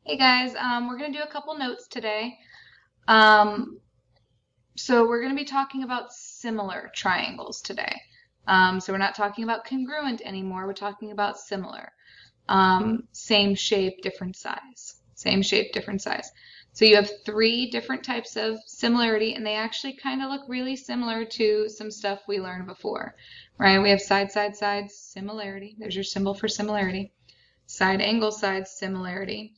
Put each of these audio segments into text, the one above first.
Hey guys, we're going to do a couple notes today. So we're going to be talking about similar triangles today. So we're not talking about congruent anymore, we're talking about similar. Same shape, different size. Same shape, different size. So you have three different types of similarity, and they actually kind of look really similar to some stuff we learned before, right? We have side, side, side, similarity. There's your symbol for similarity. Side, angle, side, similarity.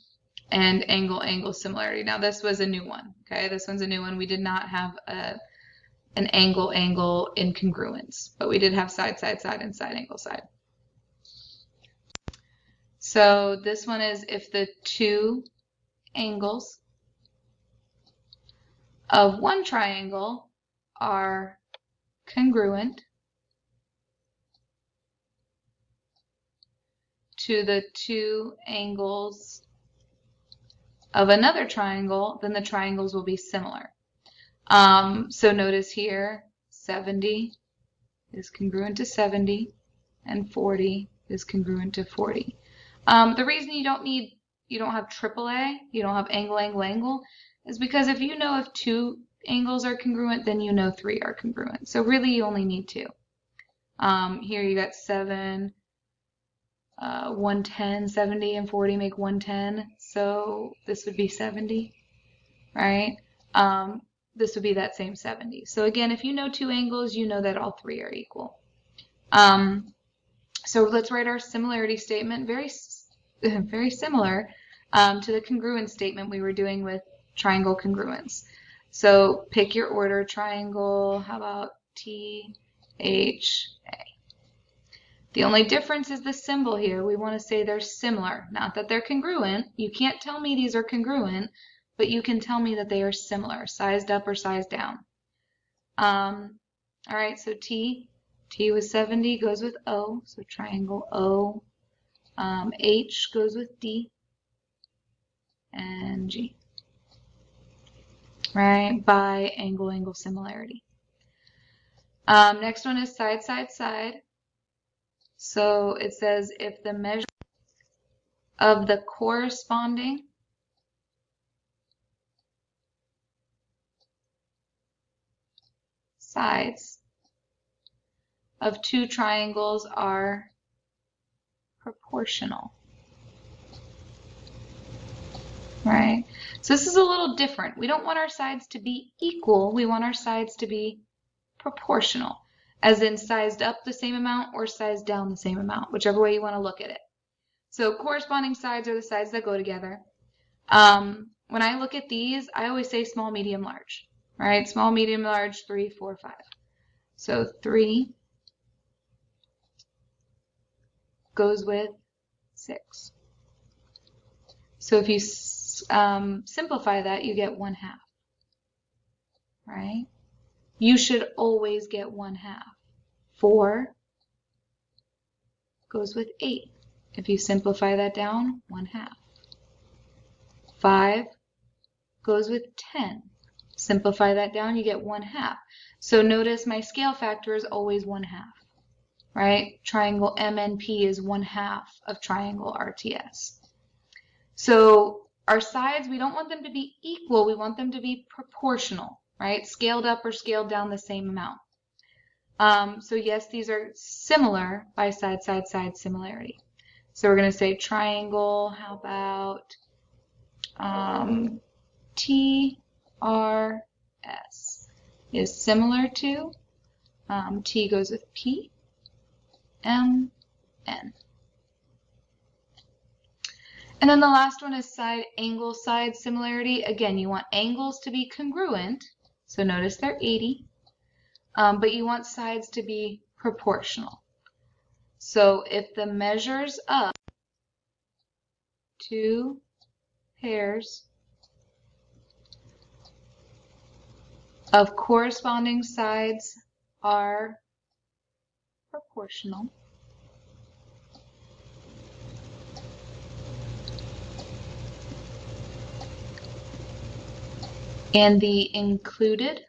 And angle, angle, similarity. Now this was a new one, okay? This one's a new one. We did not have an angle, angle incongruence, but we did have side, side, side, and side, angle, side. So this one is if the two angles of one triangle are congruent to the two angles of another triangle, then the triangles will be similar. So notice here, 70 is congruent to 70, and 40 is congruent to 40. The reason you don't have AAA, you don't have angle, angle, angle, is because if you know if two angles are congruent, then you know three are congruent. So really you only need two. Here you got 7, 110, 70 and 40 make 110. So this would be 70, right? This would be that same 70. So again, if you know two angles, you know that all three are equal. So let's write our similarity statement, very similar to the congruence statement we were doing with triangle congruence. So pick your order, triangle, how about T, H, A. The only difference is the symbol here. We want to say they're similar, not that they're congruent. You can't tell me these are congruent, but you can tell me that they are similar, sized up or sized down. All right, so T was 70, goes with O, so triangle O. H goes with D, and G. Right, by angle, angle, similarity. Next one is side, side, side. So it says if the measure of the corresponding sides of two triangles are proportional. Right? So this is a little different. We don't want our sides to be equal. We want our sides to be proportional, as in sized up the same amount or sized down the same amount, whichever way you want to look at it. So corresponding sides are the sides that go together. When I look at these, I always say small, medium, large. Right? Small, medium, large, 3, 4, 5. So 3 goes with 6. So if you simplify that, you get 1/2. Right? You should always get 1/2. 4 goes with 8. If you simplify that down, 1/2. 5 goes with 10. Simplify that down, you get 1/2. So notice my scale factor is always 1/2. Right? Triangle MNP is 1/2 of triangle RTS. So our sides, we don't want them to be equal, we want them to be proportional, right? Scaled up or scaled down the same amount. So yes, these are similar by side, side, side similarity. So we're going to say triangle, how about TRS is similar to, T goes with P, M, N. And then the last one is side, angle, side similarity. Again, you want angles to be congruent, so notice they're 80, but you want sides to be proportional. So if the measures of two pairs of corresponding sides are proportional, and the included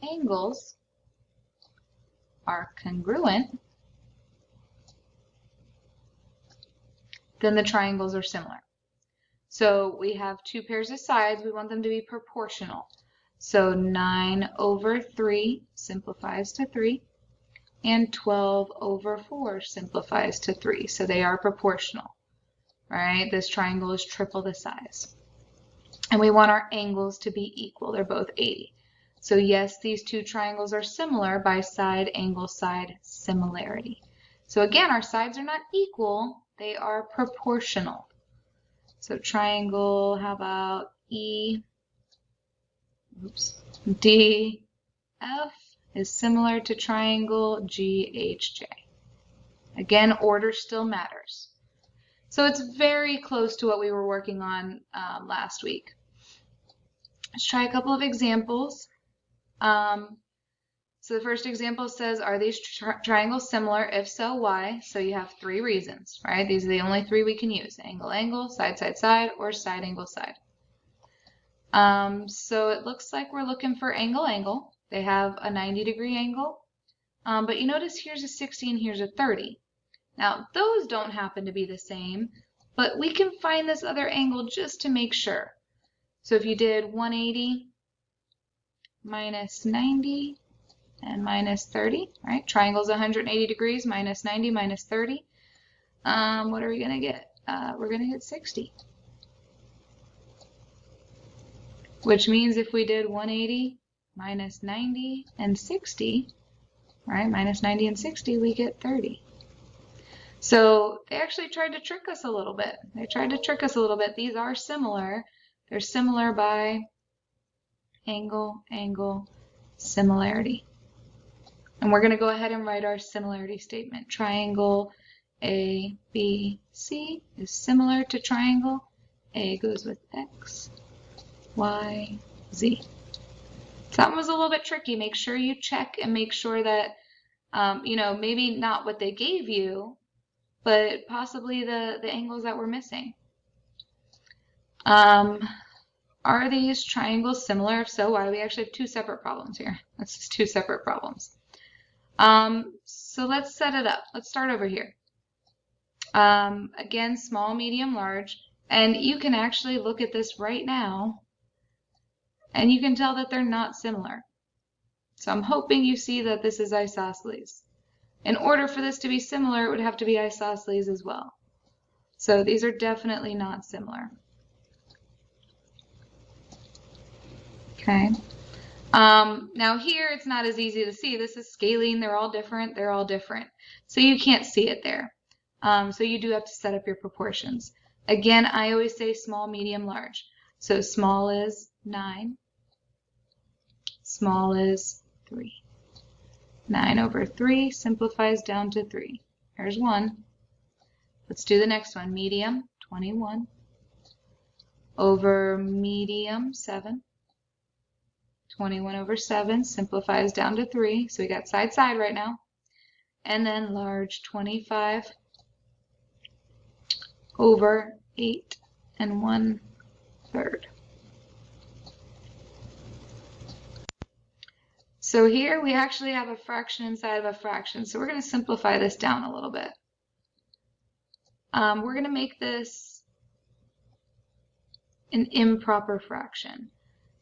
angles are congruent, then the triangles are similar. So we have two pairs of sides. We want them to be proportional. So 9 over 3 simplifies to 3, and 12 over 4 simplifies to 3. So they are proportional, right? This triangle is triple the size. And we want our angles to be equal. They're both 80. So yes, these two triangles are similar by side, angle, side similarity. So again, our sides are not equal, they are proportional. So triangle, how about DF is similar to triangle GHJ. Again, order still matters. So it's very close to what we were working on last week. Let's try a couple of examples. So the first example says, are these triangles similar? If so, why? So you have 3 reasons, right? These are the only 3 we can use. Angle, angle, side, side, side, or side, angle, side. So it looks like we're looking for angle, angle. They have a 90-degree angle. But you notice here's a 60 and here's a 30. Now, those don't happen to be the same, but we can find this other angle just to make sure. So if you did 180 minus 90 and minus 30, right? Triangle's 180 degrees, minus 90, minus 30. What are we going to get? We're going to get 60. Which means if we did 180 minus 90 and 60, right? Minus 90 and 60, we get 30. So they actually tried to trick us a little bit. They tried to trick us a little bit. These are similar. They're similar by angle, angle, similarity. And we're going to go ahead and write our similarity statement. Triangle ABC is similar to triangle. A goes with X, Y, Z. So that one was a little bit tricky. Make sure you check and make sure that, you know, maybe not what they gave you, but possibly the angles that we're missing. Are these triangles similar? If so, why? We actually have 2 separate problems here. That's just 2 separate problems. So let's set it up. Let's start over here. Again, small, medium, large. And you can actually look at this right now, and you can tell that they're not similar. So I'm hoping you see that this is isosceles. In order for this to be similar, it would have to be isosceles as well. So these are definitely not similar. Okay. Now here it's not as easy to see. This is scalene. They're all different. They're all different. So you can't see it there. So you do have to set up your proportions. Again, I always say small, medium, large. So small is 9. Small is 3. 9 over 3 simplifies down to 3. There's 1. Let's do the next one. Medium, 21. Over medium, 7. 21 over 7 simplifies down to 3. So we got side, side right now. And then large, 25 over 8 and 1/3. So here we actually have a fraction inside of a fraction. So we're going to simplify this down a little bit. We're going to make this an improper fraction.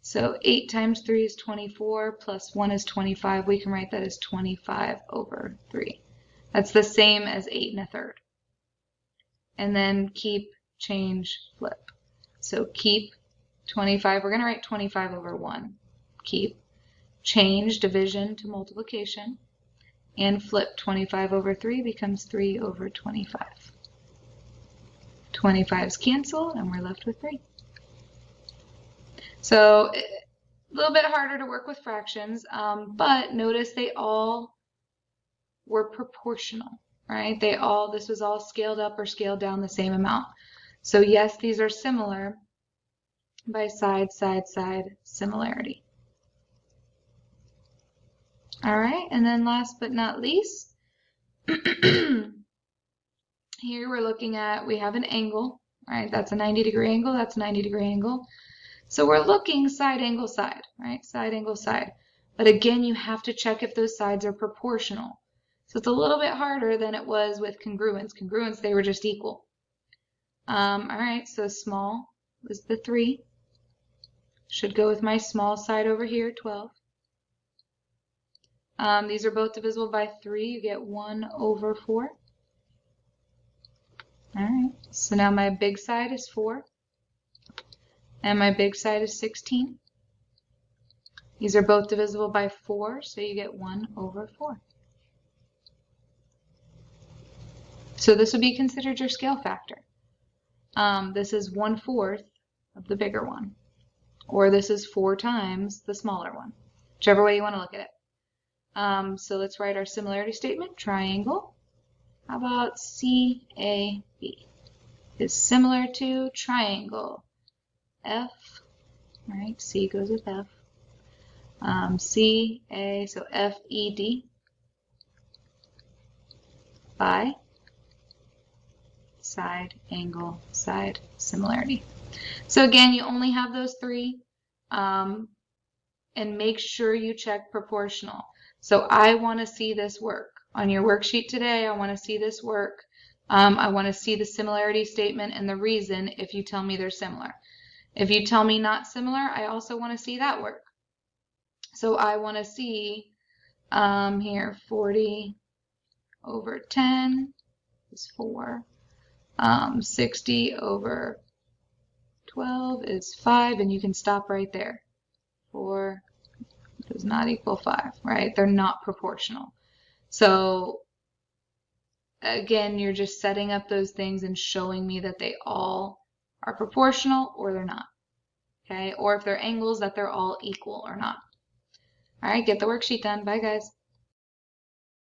So 8 times 3 is 24, plus 1 is 25. We can write that as 25 over 3. That's the same as 8 1/3. And then keep, change, flip. So keep 25. We're going to write 25 over 1. Keep. Change division to multiplication. And flip 25 over 3 becomes 3 over 25. 25's cancel, and we're left with 3. So a little bit harder to work with fractions, but notice they all were proportional, right? This was all scaled up or scaled down the same amount. So yes, these are similar by side, side, side similarity. All right, and then last but not least, here we're looking at, we have an angle, right? That's a 90-degree angle, that's a 90-degree angle. So we're looking side, angle, side, right? Side, angle, side. But again, you have to check if those sides are proportional. So it's a little bit harder than it was with congruence. Congruence, they were just equal. All right, so small is the 3. Should go with my small side over here, 12. These are both divisible by 3. You get 1 over 4. All right, so now my big side is 4. And my big side is 16. These are both divisible by 4, so you get 1 over 4. So this would be considered your scale factor. This is 1/4 of the bigger one, or this is 4 times the smaller one, whichever way you want to look at it. So let's write our similarity statement. Triangle, how about CAB is similar to triangle F, right? C goes with F. CA, so FED by side, angle, side, similarity. So again, you only have those 3, and make sure you check proportional. So I want to see this work. On your worksheet today, I want to see this work. I want to see the similarity statement and the reason if you tell me they're similar. If you tell me not similar, I also want to see that work. So I want to see here 40 over 10 is 4. 60 over 12 is 5, and you can stop right there. 4 does not equal 5, right? They're not proportional. So again, you're just setting up those things and showing me that they all are proportional or they're not. Okay, or if they're angles, that they're all equal or not. All right, get the worksheet done. Bye, guys.